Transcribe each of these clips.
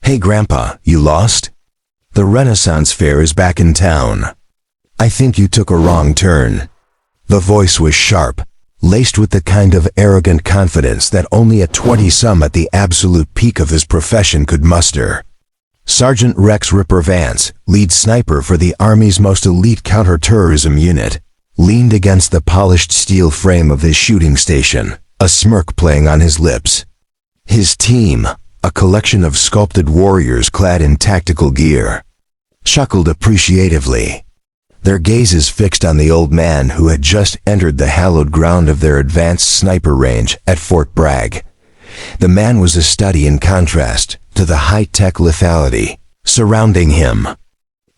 "Hey Grandpa, you lost? The Renaissance Fair is back in town. I think you took a wrong turn." The voice was sharp, laced with the kind of arrogant confidence that only a 20-some at the absolute peak of his profession could muster. Sergeant Rex Ripper Vance, lead sniper for the Army's most elite counterterrorism unit, leaned against the polished steel frame of his shooting station, a smirk playing on his lips. His team, a collection of sculpted warriors clad in tactical gear, chuckled appreciatively, their gazes fixed on the old man who had just entered the hallowed ground of their advanced sniper range at Fort Bragg. The man was a study in contrast to the high-tech lethality surrounding him.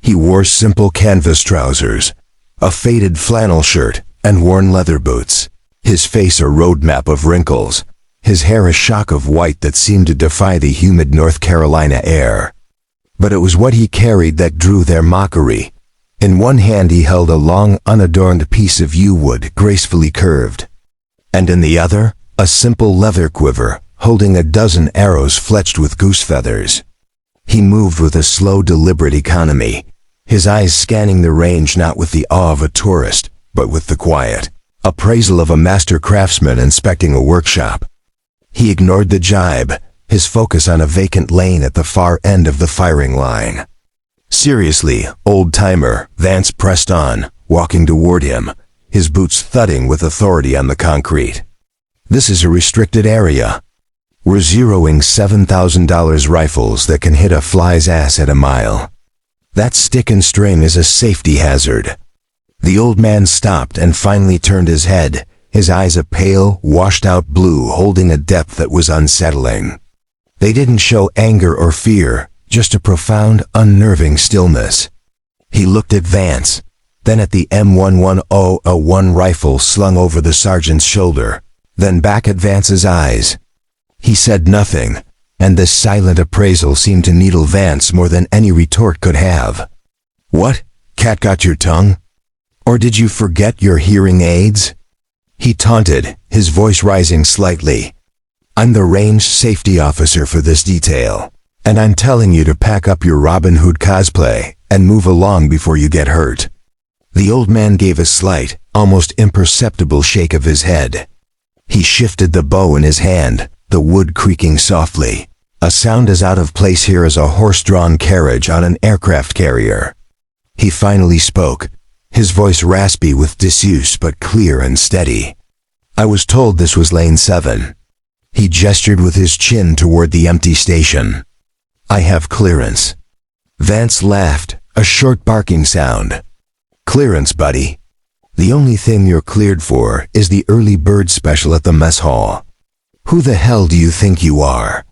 He wore simple canvas trousers, a faded flannel shirt, and worn leather boots, his face a roadmap of wrinkles, his hair a shock of white that seemed to defy the humid North Carolina air. But it was what he carried that drew their mockery. In one hand he held a long, unadorned piece of yew wood gracefully curved, and in the other, a simple leather quiver holding a dozen arrows fletched with goose feathers. He moved with a slow, deliberate economy, his eyes scanning the range not with the awe of a tourist, but with the quiet appraisal of a master craftsman inspecting a workshop. He ignored the jibe, his focus on a vacant lane at the far end of the firing line. "Seriously, old-timer," Vance pressed on, walking toward him, his boots thudding with authority on the concrete. "This is a restricted area. We're zeroing $7,000 rifles that can hit a fly's ass at a mile. That stick and string is a safety hazard." The old man stopped and finally turned his head, his eyes a pale, washed-out blue holding a depth that was unsettling. They didn't show anger or fear, just a profound, unnerving stillness. He looked at Vance, then at the M1101 rifle slung over the sergeant's shoulder, then back at Vance's eyes. He said nothing, and this silent appraisal seemed to needle Vance more than any retort could have. "What? Cat got your tongue? Or did you forget your hearing aids?" He taunted, his voice rising slightly. "I'm the range safety officer for this detail, and I'm telling you to pack up your Robin Hood cosplay and move along before you get hurt." The old man gave a slight, almost imperceptible shake of his head. He shifted the bow in his hand, the wood creaking softly, a sound as out of place here as a horse-drawn carriage on an aircraft carrier. He finally spoke, his voice raspy with disuse but clear and steady. "I was told this was lane 7. He gestured with his chin toward the empty station. "I have clearance." Vance laughed, a short barking sound. "Clearance, buddy. The only thing you're cleared for is the early bird special at the mess hall. Who the hell do you think you are?"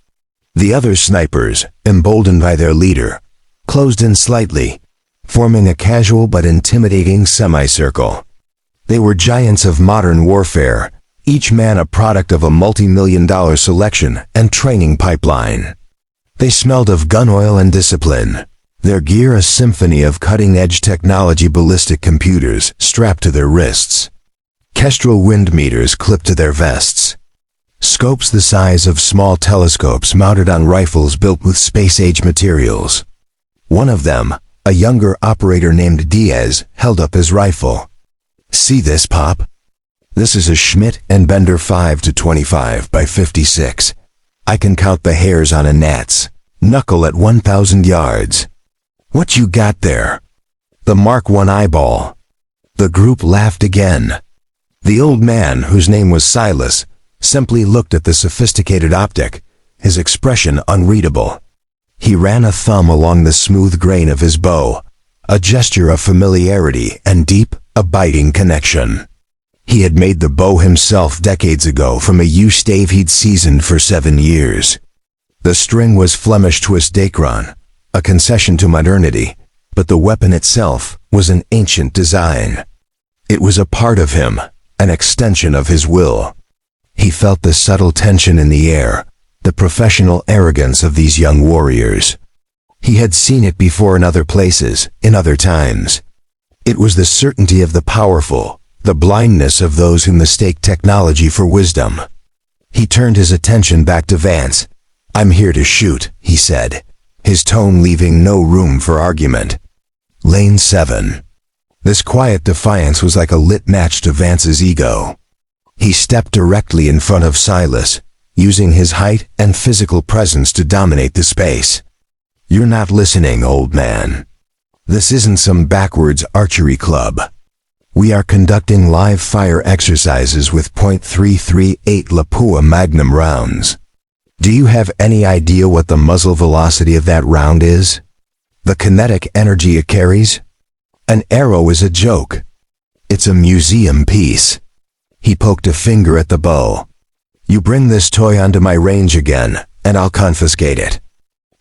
The other snipers, emboldened by their leader, closed in slightly, forming a casual but intimidating semicircle. They were giants of modern warfare, each man a product of a multi-million-dollar selection and training pipeline. They smelled of gun oil and discipline, their gear a symphony of cutting-edge technology, ballistic computers strapped to their wrists, Kestrel wind meters clipped to their vests, scopes the size of small telescopes mounted on rifles built with space-age materials. One of them, a younger operator named Diaz, held up his rifle. "See this, Pop? This is a Schmidt and Bender 5-25 by 56. I can count the hairs on a gnat's knuckle at 1,000 yards. What you got there?" "The Mark I eyeball." The group laughed again. The old man, whose name was Silas, simply looked at the sophisticated optic, his expression unreadable. He ran a thumb along the smooth grain of his bow, a gesture of familiarity and deep, abiding connection. He had made the bow himself decades ago from a yew stave he'd seasoned for 7 years. The string was Flemish twist Dacron, a concession to modernity, but the weapon itself was an ancient design. It was a part of him, an extension of his will. He felt the subtle tension in the air, the professional arrogance of these young warriors. He had seen it before in other places, in other times. It was the certainty of the powerful, the blindness of those who mistake technology for wisdom. He turned his attention back to Vance. "I'm here to shoot," he said, his tone leaving no room for argument. Lane 7. This quiet defiance was like a lit match to Vance's ego. He stepped directly in front of Silas, using his height and physical presence to dominate the space. "You're not listening, old man. This isn't some backwards archery club. We are conducting live fire exercises with .338 Lapua Magnum rounds. Do you have any idea what the muzzle velocity of that round is? The kinetic energy it carries? An arrow is a joke. It's a museum piece." He poked a finger at the bow. "You bring this toy onto my range again, and I'll confiscate it.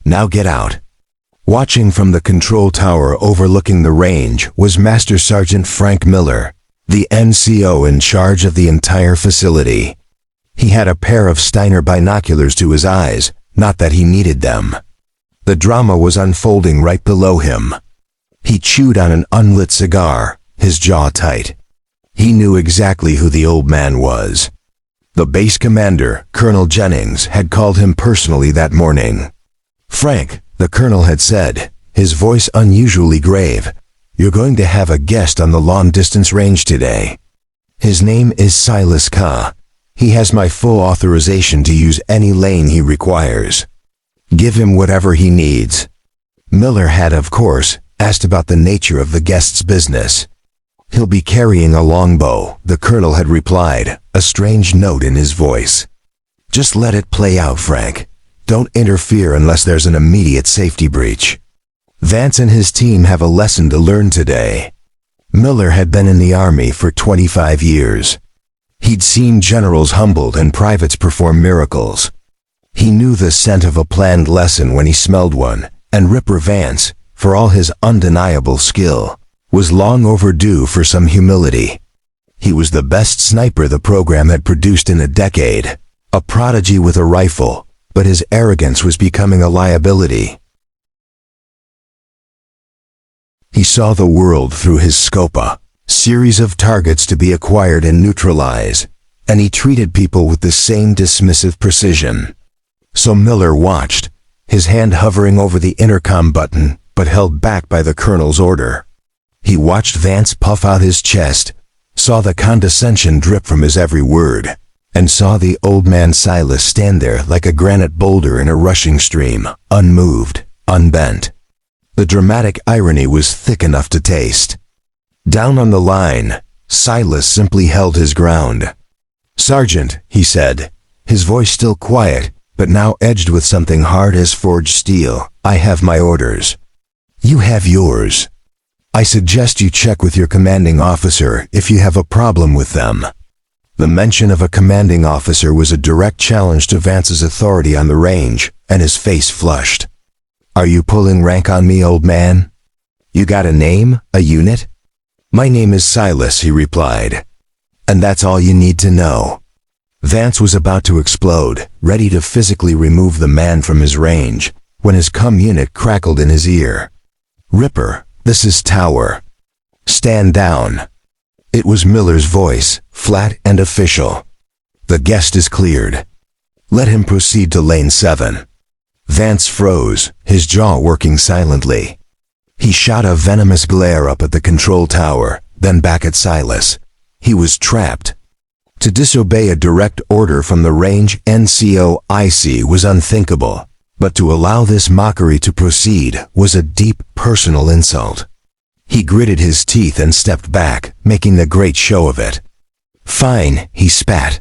Now get out." Watching from the control tower overlooking the range was Master Sergeant Frank Miller, the NCO in charge of the entire facility. He had a pair of Steiner binoculars to his eyes, not that he needed them. The drama was unfolding right below him. He chewed on an unlit cigar, his jaw tight. He knew exactly who the old man was. The base commander, Colonel Jennings, had called him personally that morning. "Frank," the colonel had said, his voice unusually grave, "you're going to have a guest on the long-distance range today. His name is Silas Ka. He has my full authorization to use any lane he requires. Give him whatever he needs." Miller had, of course, asked about the nature of the guest's business. "He'll be carrying a longbow," the colonel had replied, a strange note in his voice. "Just let it play out, Frank. Don't interfere unless there's an immediate safety breach. Vance and his team have a lesson to learn today." Miller had been in the Army for 25 years. He'd seen generals humbled and privates perform miracles. He knew the scent of a planned lesson when he smelled one, and Ripper Vance, for all his undeniable skill, was long overdue for some humility. He was the best sniper the program had produced in a decade, a prodigy with a rifle, but his arrogance was becoming a liability. He saw the world through his scopa, series of targets to be acquired and neutralized, and he treated people with the same dismissive precision. So Miller watched, his hand hovering over the intercom button, but held back by the colonel's order. He watched Vance puff out his chest, saw the condescension drip from his every word, and saw the old man Silas stand there like a granite boulder in a rushing stream, unmoved, unbent. The dramatic irony was thick enough to taste. Down on the line, Silas simply held his ground. "Sergeant," he said, his voice still quiet, but now edged with something hard as forged steel, "I have my orders. You have yours. I suggest you check with your commanding officer if you have a problem with them." The mention of a commanding officer was a direct challenge to Vance's authority on the range, and his face flushed. "Are you pulling rank on me, old man? You got a name, a unit?" "My name is Silas," he replied. "And that's all you need to know." Vance was about to explode, ready to physically remove the man from his range, when his cum unit crackled in his ear. "Ripper, this is Tower. Stand down." It was Miller's voice, flat and official. "The guest is cleared. Let him proceed to lane 7. Vance froze, his jaw working silently. He shot a venomous glare up at the control tower, then back at Silas. He was trapped. To disobey a direct order from the range NCO-IC was unthinkable, but to allow this mockery to proceed was a deep personal insult. He gritted his teeth and stepped back, making a great show of it. "Fine," he spat.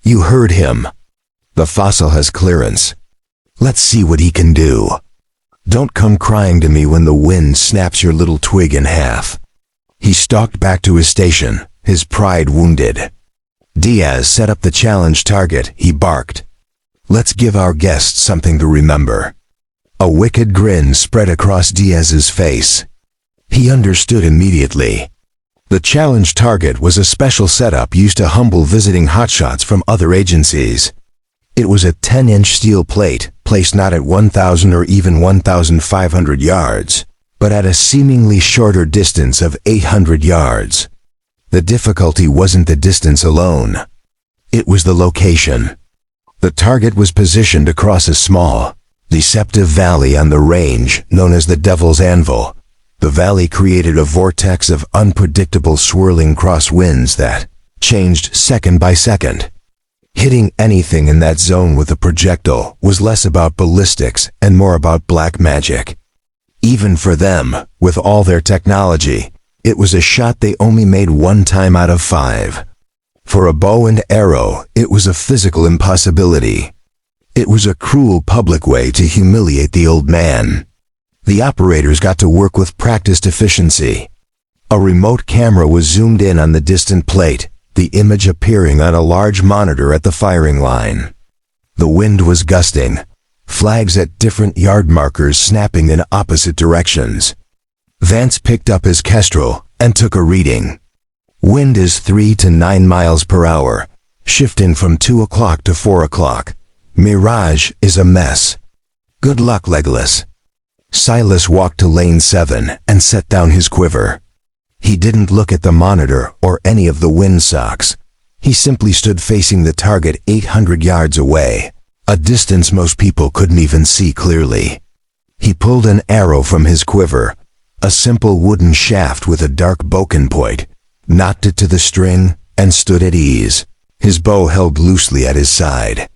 "You heard him. The fossil has clearance. Let's see what he can do. Don't come crying to me when the wind snaps your little twig in half." He stalked back to his station, his pride wounded. "Diaz set up the challenge target," he barked. "Let's give our guests something to remember." A wicked grin spread across Diaz's face. He understood immediately. The challenge target was a special setup used to humble visiting hotshots from other agencies. It was a 10-inch steel plate, placed not at 1,000 or even 1,500 yards, but at a seemingly shorter distance of 800 yards. The difficulty wasn't the distance alone. It was the location. The target was positioned across a small, deceptive valley on the range known as the Devil's Anvil. The valley created a vortex of unpredictable swirling crosswinds that changed second by second. Hitting anything in that zone with a projectile was less about ballistics and more about black magic. Even for them, with all their technology, it was a shot they only made one time out of 5. For a bow and arrow, it was a physical impossibility. It was a cruel public way to humiliate the old man. The operators got to work with practiced efficiency. A remote camera was zoomed in on the distant plate, the image appearing on a large monitor at the firing line. The wind was gusting, flags at different yard markers snapping in opposite directions. Vance picked up his kestrel and took a reading. Wind is 3 to 9 miles per hour, shifting from 2 o'clock to 4 o'clock. Mirage is a mess. Good luck, Legolas. Silas walked to lane 7 and set down his quiver. He didn't look at the monitor or any of the windsocks. He simply stood facing the target 800 yards away, a distance most people couldn't even see clearly. He pulled an arrow from his quiver, a simple wooden shaft with a dark boken point, knocked it to the string, and stood at ease, his bow held loosely at his side.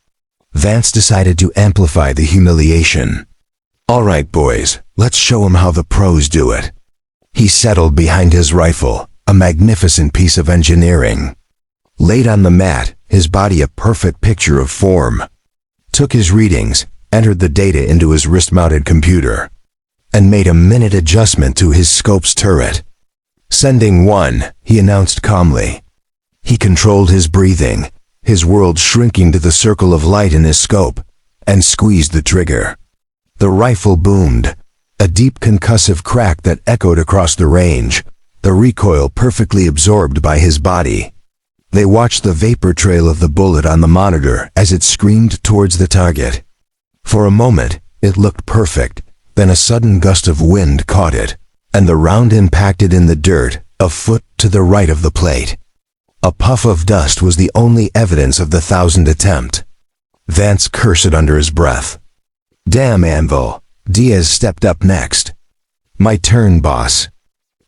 Vance decided to amplify the humiliation. "All right, boys, let's show 'em how the pros do it." He settled behind his rifle, a magnificent piece of engineering. Laid on the mat, his body a perfect picture of form. Took his readings, entered the data into his wrist-mounted computer, and made a minute adjustment to his scope's turret. "Sending 1, he announced calmly. He controlled his breathing, his world shrinking to the circle of light in his scope, and squeezed the trigger. The rifle boomed, a deep concussive crack that echoed across the range, the recoil perfectly absorbed by his body. They watched the vapor trail of the bullet on the monitor as it screamed towards the target. For a moment, it looked perfect, then a sudden gust of wind caught it, and the round impacted in the dirt, a foot to the right of the plate. A puff of dust was the only evidence of the 1,000th attempt. Vance cursed under his breath. "Damn Anvil." Diaz stepped up next. "My turn, boss."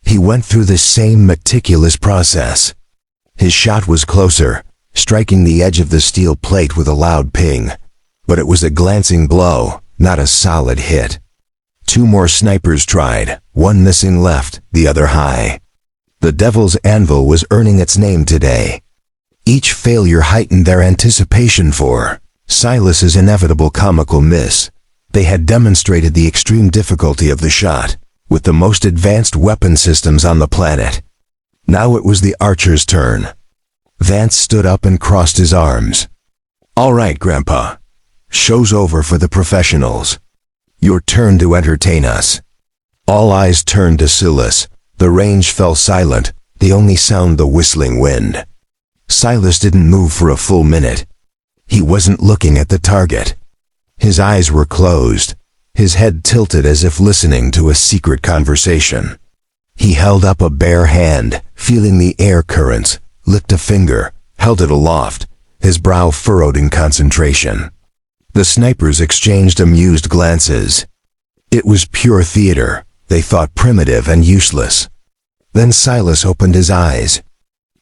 He went through the same meticulous process. His shot was closer, striking the edge of the steel plate with a loud ping, but it was a glancing blow, not a solid hit. 2 more snipers tried, one missing left, the other high. The Devil's Anvil was earning its name today. Each failure heightened their anticipation for Silas's inevitable comical miss. They had demonstrated the extreme difficulty of the shot, with the most advanced weapon systems on the planet. Now it was the archer's turn. Vance stood up and crossed his arms. "All right, Grandpa. Show's over for the professionals. Your turn to entertain us." All eyes turned to Silas. The range fell silent, the only sound the whistling wind. Silas didn't move for a full minute. He wasn't looking at the target. His eyes were closed, his head tilted as if listening to a secret conversation. He held up a bare hand, feeling the air currents, licked a finger, held it aloft, his brow furrowed in concentration. The snipers exchanged amused glances. It was pure theater, they thought primitive and useless. Then Silas opened his eyes.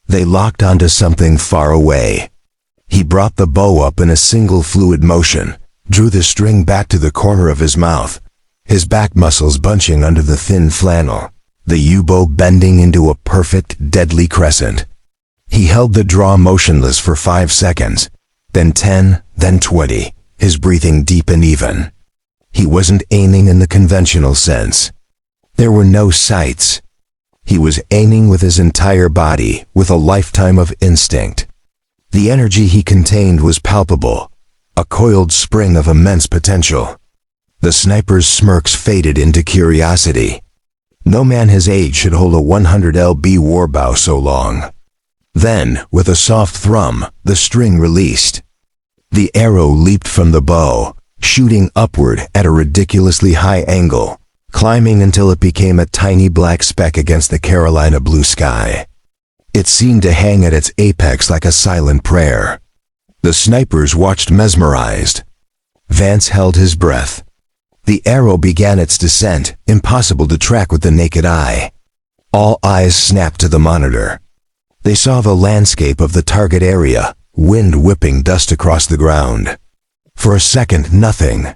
They locked onto something far away. He brought the bow up in a single fluid motion, drew the string back to the corner of his mouth, his back muscles bunching under the thin flannel, the U-bow bending into a perfect, deadly crescent. He held the draw motionless for 5 seconds, then 10, then 20, his breathing deep and even. He wasn't aiming in the conventional sense. There were no sights. He was aiming with his entire body, with a lifetime of instinct. The energy he contained was palpable, a coiled spring of immense potential. The sniper's smirks faded into curiosity. No man his age should hold a 100 lb warbow so long. Then, with a soft thrum, the string released. The arrow leaped from the bow, shooting upward at a ridiculously high angle, climbing until it became a tiny black speck against the Carolina blue sky. It seemed to hang at its apex like a silent prayer. The snipers watched mesmerized. Vance held his breath, The arrow began its descent, impossible to track with the naked eye. All eyes snapped to the monitor. They saw the landscape of the target area, wind whipping dust across the ground. For a second, nothing.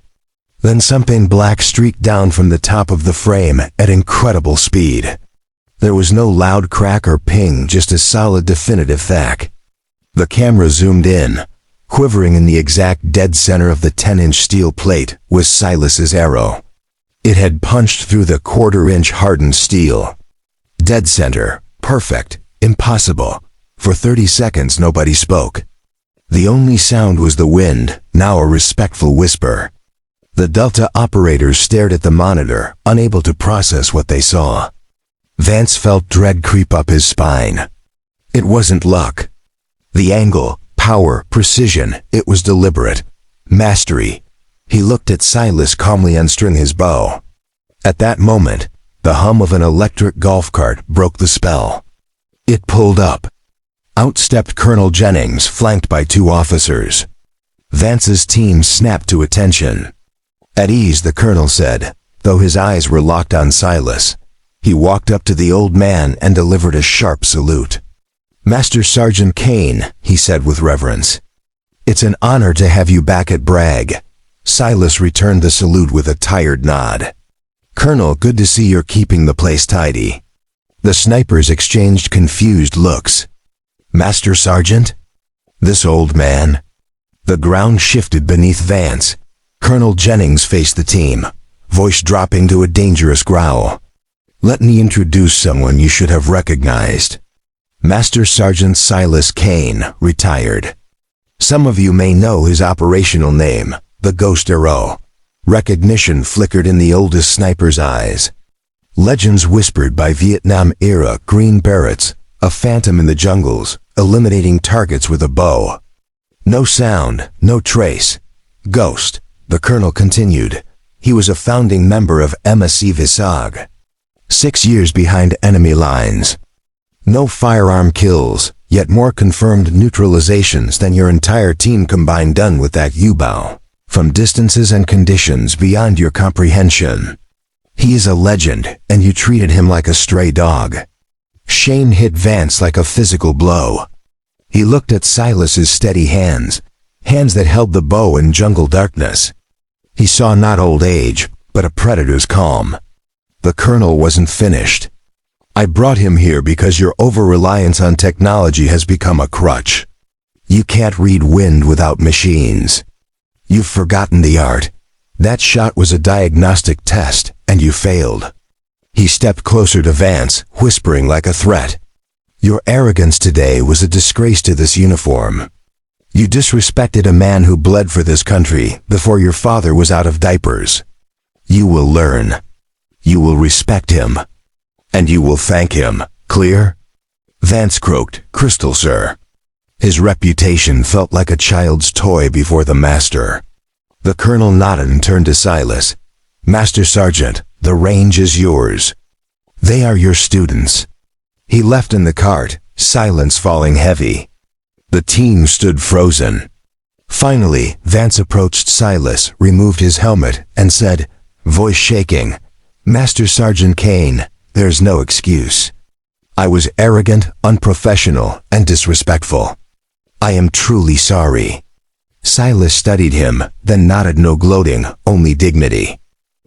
Then something black streaked down from the top of the frame at incredible speed. There was no loud crack or ping, just a solid, definitive thack. The camera zoomed in. Quivering in the exact dead center of the 10-inch steel plate was Silas's arrow. It had punched through the quarter-inch hardened steel. Dead center, perfect, impossible. For 30 seconds nobody spoke. The only sound was the wind, now a respectful whisper. The Delta operators stared at the monitor, unable to process what they saw. Vance felt dread creep up his spine. It wasn't luck. The angle, power, precision, it was deliberate. Mastery. He looked at Silas calmly unstring his bow. At that moment, the hum of an electric golf cart broke the spell. It pulled up. Out stepped Colonel Jennings, flanked by 2 officers. Vance's team snapped to attention. At ease, the colonel said, though his eyes were locked on Silas. He walked up to the old man and delivered a sharp salute. "Master Sergeant Kane," he said with reverence. "It's an honor to have you back at Bragg." Silas returned the salute with a tired nod. "Colonel, good to see you're keeping the place tidy." The snipers exchanged confused looks. "Master Sergeant?" "This old man?" The ground shifted beneath Vance. Colonel Jennings faced the team, voice dropping to a dangerous growl. "Let me introduce someone you should have recognized. Master Sergeant Silas Kane, retired. Some of you may know his operational name, the Ghost Arrow." Recognition flickered in the oldest sniper's eyes. Legends whispered by Vietnam-era Green Berets, a phantom in the jungles, eliminating targets with a bow. "No sound, no trace. Ghost," the colonel continued. "He was a founding member of MSC Visag. 6 years behind enemy lines. No firearm kills, yet more confirmed neutralizations than your entire team combined, done with that U-bow, from distances and conditions beyond your comprehension. He is a legend, and you treated him like a stray dog." Shame hit Vance like a physical blow. He looked at Silas's steady hands, hands that held the bow in jungle darkness. He saw not old age, but a predator's calm. The colonel wasn't finished. "I brought him here because your over-reliance on technology has become a crutch. You can't read wind without machines. You've forgotten the art. That shot was a diagnostic test, and you failed." He stepped closer to Vance, whispering like a threat. "Your arrogance today was a disgrace to this uniform. You disrespected a man who bled for this country before your father was out of diapers. You will learn. You will respect him. And you will thank him. Clear?" Vance croaked, "Crystal, sir." His reputation felt like a child's toy before the master. The colonel nodded and turned to Silas. "Master Sergeant, the range is yours. They are your students." He left in the cart, silence falling heavy. The team stood frozen. Finally, Vance approached Silas, removed his helmet, and said, voice shaking, "Master Sergeant Kane, there's no excuse. I was arrogant, unprofessional, and disrespectful. I am truly sorry." Silas studied him, then nodded, no gloating, only dignity.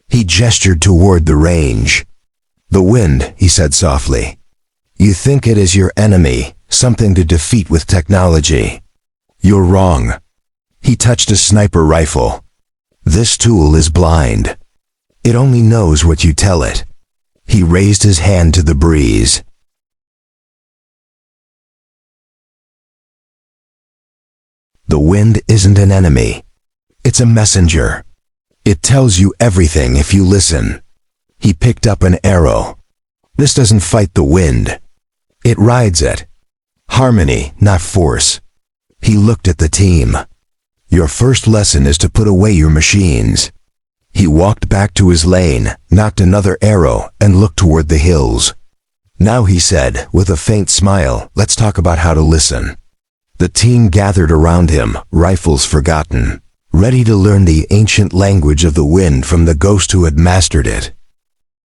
He gestured toward the range. "The wind," he said softly. "You think it is your enemy, something to defeat with technology. You're wrong." He touched a sniper rifle. "This tool is blind. It only knows what you tell it." He raised his hand to the breeze. The wind isn't an enemy. It's a messenger. It tells you everything if you listen. He picked up an arrow. This doesn't fight the wind. It rides it. Harmony, not force. He looked at the team. "Your first lesson is to put away your machines." He walked back to his lane, knocked another arrow, and looked toward the hills. "Now," he said, with a faint smile, "let's talk about how to listen." The team gathered around him, rifles forgotten. ready to learn the ancient language of the wind from the ghost who had mastered it.